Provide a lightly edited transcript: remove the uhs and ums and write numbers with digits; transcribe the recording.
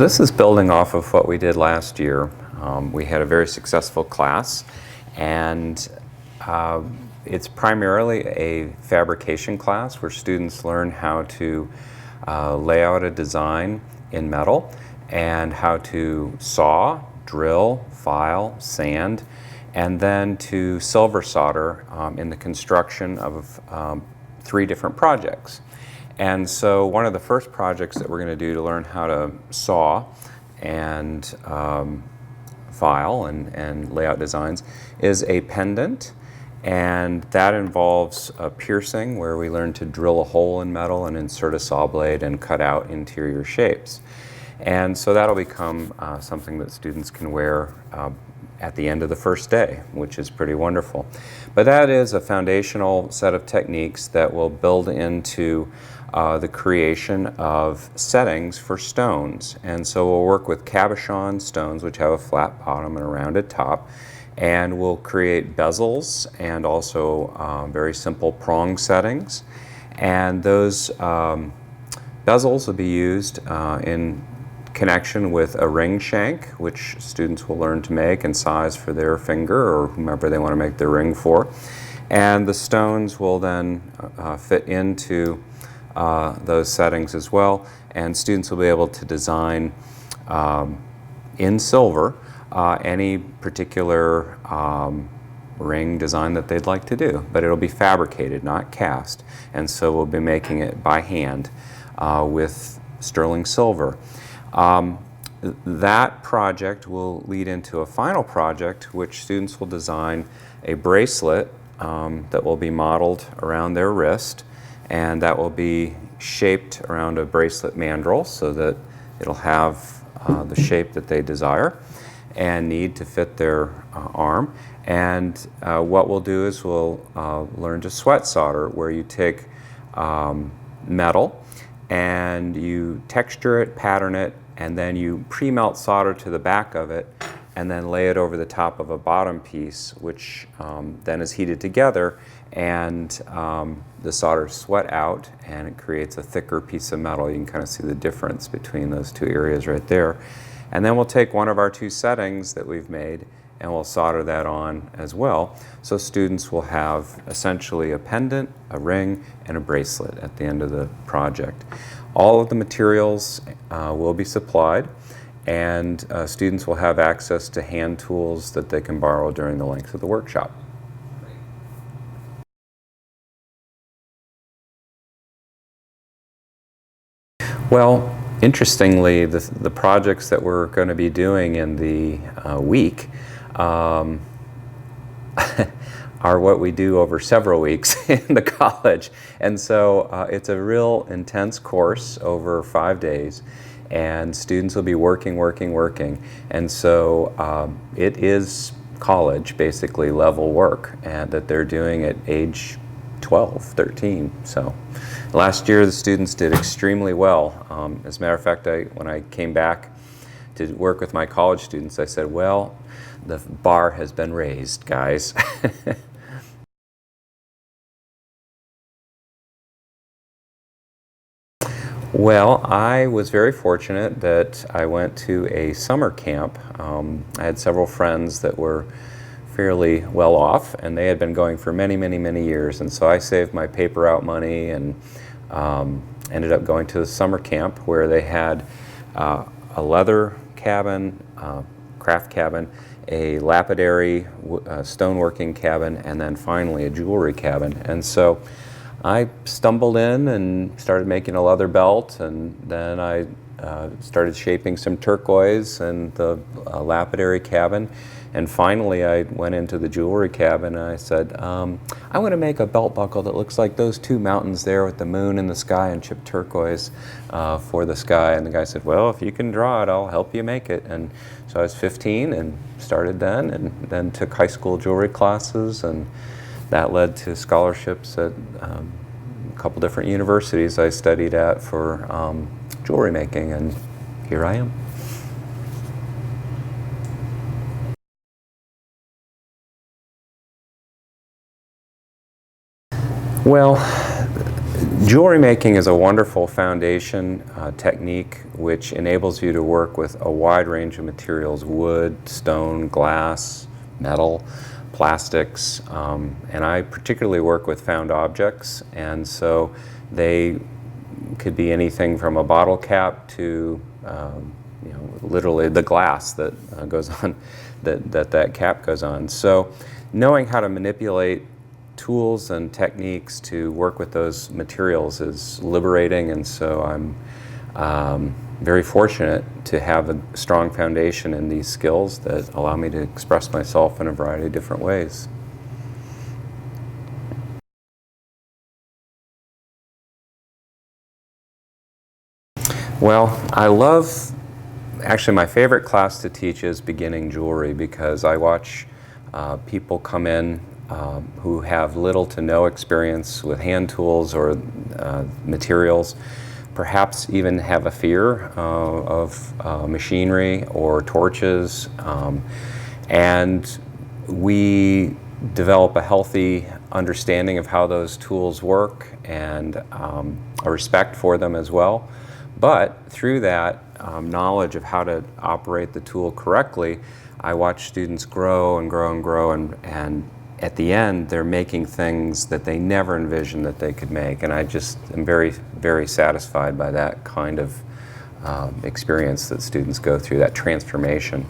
this is building off of what we did last year. We had a very successful class, and it's primarily a fabrication class where students learn how to lay out a design in metal and how to saw, drill, file, sand, and then to silver solder in the construction of 3 different projects. And so one of the first projects that we're going to do to learn how to saw and file and lay out designs is a pendant, and that involves a piercing where we learn to drill a hole in metal and insert a saw blade and cut out interior shapes. And so that'll become something that students can wear at the end of the first day, which is pretty wonderful. But that is a foundational set of techniques that will build into the creation of settings for stones. And so we'll work with cabochon stones, which have a flat bottom and a rounded top, and we'll create bezels and also very simple prong settings. And those bezels will be used in connection with a ring shank, which students will learn to make and size for their finger or whomever they want to make their ring for. And the stones will then fit into those settings as well, and students will be able to design in silver any particular ring design that they'd like to do, but it'll be fabricated, not cast, and so we'll be making it by hand with sterling silver. That project will lead into a final project which students will design a bracelet that will be modeled around their wrist, and that will be shaped around a bracelet mandrel so that it'll have the shape that they desire and need to fit their arm. And what we'll do is we'll learn to sweat solder, where you take metal and you texture it, pattern it, and then you pre-melt solder to the back of it and then lay it over the top of a bottom piece, which then is heated together, and the solder sweat out and it creates a thicker piece of metal. You can kind of see the difference between those 2 areas right there. And then we'll take one of our 2 settings that we've made and we'll solder that on as well. So students will have essentially a pendant, a ring, and a bracelet at the end of the project. All of the materials will be supplied, and students will have access to hand tools that they can borrow during the length of the workshop. Well, interestingly, the projects that we're going to be doing in the week are what we do over several weeks in the college. And so it's a real intense course over 5 days, and students will be working. And so it is college, basically, level work, and that they're doing at age 12, 13. So last year the students did extremely well. As a matter of fact, when I came back to work with my college students, I said, well, the bar has been raised, guys. Well, I was very fortunate that I went to a summer camp. I had several friends that were fairly well off, and they had been going for many years, and so I saved my paper out money and ended up going to the summer camp where they had a leather cabin, craft cabin, a lapidary stoneworking cabin, and then finally a jewelry cabin. And so I stumbled in and started making a leather belt, and then I started shaping some turquoise in the lapidary cabin. And finally I went into the jewelry cabin and I said, I want to make a belt buckle that looks like those 2 mountains there with the moon in the sky and chipped turquoise for the sky. And the guy said, well, if you can draw it, I'll help you make it. And so I was 15 and started then, and then took high school jewelry classes, and that led to scholarships at a couple different universities I studied at for jewelry making, and here I am. Well, Jewelry making is a wonderful foundation technique which enables you to work with a wide range of materials: wood, stone, glass, metal, plastics, and I particularly work with found objects, and so they could be anything from a bottle cap to literally the glass that goes on, that cap goes on. So knowing how to manipulate tools and techniques to work with those materials is liberating, and so I'm very fortunate to have a strong foundation in these skills that allow me to express myself in a variety of different ways. Well, actually my favorite class to teach is beginning jewelry, because I watch people come in who have little to no experience with hand tools or materials, perhaps even have a fear of machinery or torches, and we develop a healthy understanding of how those tools work and a respect for them as well. But through that knowledge of how to operate the tool correctly, I watch students grow and grow and grow, and at the end they're making things that they never envisioned that they could make, and I just am very, very satisfied by that kind of experience that students go through, that transformation.